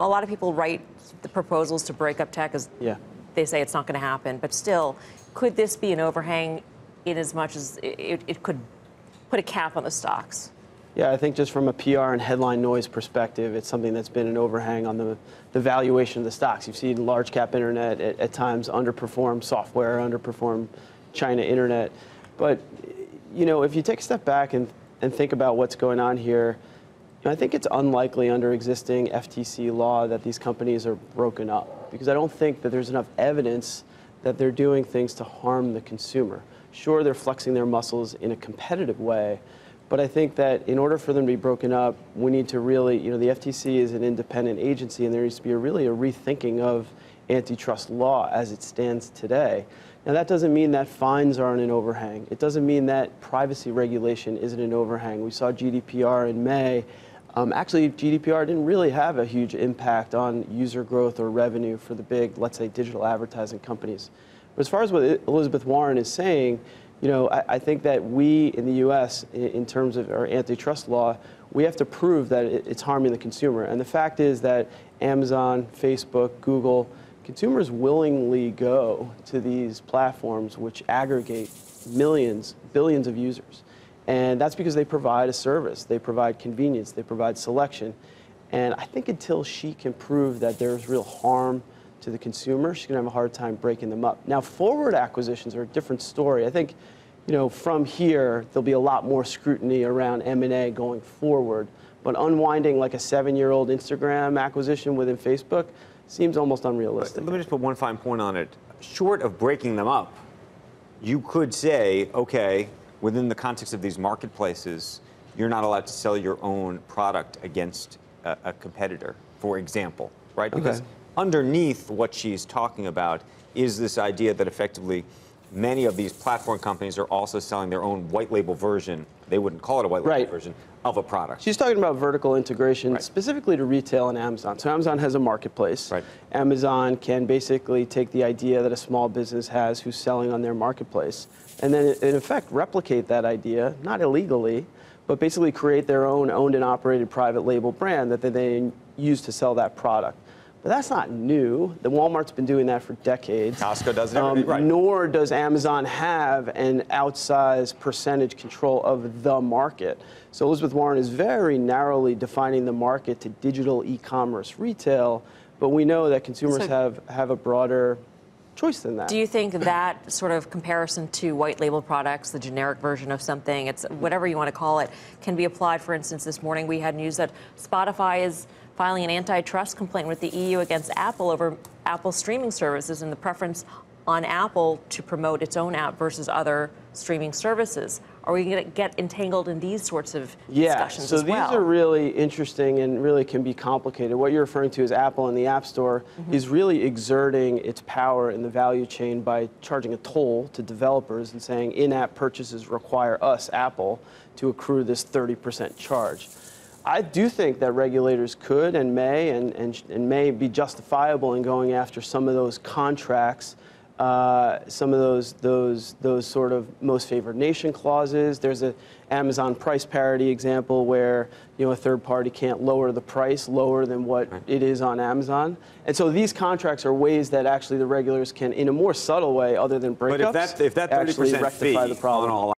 A lot of people write the proposals to break up tech as they say it's not going to happen. But still, could this be an overhang in as much as it could put a cap on the stocks? Yeah, I think just from a PR and headline noise perspective, it's something that's been an overhang on the valuation of the stocks. You've seen large cap internet at times underperform software, underperform China internet. But, you know, if you take a step back and think about what's going on here, I think it's unlikely under existing FTC law that these companies are broken up, because I don't think that there's enough evidence that they're doing things to harm the consumer. Sure, they're flexing their muscles in a competitive way, but I think that in order for them to be broken up, we need to really, you know, the FTC is an independent agency, and there needs to be a rethinking of antitrust law as it stands today. Now, that doesn't mean that fines aren't an overhang. It doesn't mean that privacy regulation isn't an overhang. We saw GDPR in May. Actually, GDPR didn't really have a huge impact on user growth or revenue for the big, let's say, digital advertising companies. But as far as what Elizabeth Warren is saying, you know, I think that we in the U.S., in terms of our antitrust law, we have to prove that it's harming the consumer. And the fact is that Amazon, Facebook, Google, consumers willingly go to these platforms which aggregate millions, billions of users. And that's because they provide a service, they provide convenience, they provide selection. And I think until she can prove that there's real harm to the consumer, she's going to have a hard time breaking them up. Now, forward acquisitions are a different story. I think, you know, from here, there'll be a lot more scrutiny around M&A going forward. But unwinding like a 7-year-old Instagram acquisition within Facebook seems almost unrealistic. Let me just put one fine point on it. Short of breaking them up, you could say, okay, within the context of these marketplaces, you're not allowed to sell your own product against a competitor, for example, right? Because underneath what she's talking about is this idea that effectively many of these platform companies are also selling their own white label version. They wouldn't call it a white label version of a product. She's talking about vertical integration specifically to retail and Amazon. So Amazon has a marketplace. Amazon can basically take the idea that a small business has who's selling on their marketplace and then in effect replicate that idea, not illegally, but basically create their own owned and operated private label brand that they then use to sell that product. But that's not new. The Walmart's been doing that for decades. Costco does it. Nor does Amazon have an outsized percentage control of the market. So Elizabeth Warren is very narrowly defining the market to digital e-commerce retail, but we know that consumers have a broader choice than that. Do you think that sort of comparison to white label products, the generic version of something, it's whatever you want to call it, can be applied? For instance, this morning we had news that Spotify is filing an antitrust complaint with the EU against Apple over Apple streaming services and the preference on Apple to promote its own app versus other streaming services. Are we going to get entangled in these sorts of discussions as well? So these are really interesting and really can be complicated. What you're referring to is Apple in the App Store is really exerting its power in the value chain by charging a toll to developers and saying in-app purchases require us, Apple, to accrue this 30% charge. I do think that regulators could and may be justifiable in going after some of those contracts, some of those sort of most favored nation clauses. There's an Amazon price parity example where, you know, a third party can't lower the price lower than what it is on Amazon. And so these contracts are ways that actually the regulators can, in a more subtle way, other than breakups, if that 30% actually rectify the problem. On all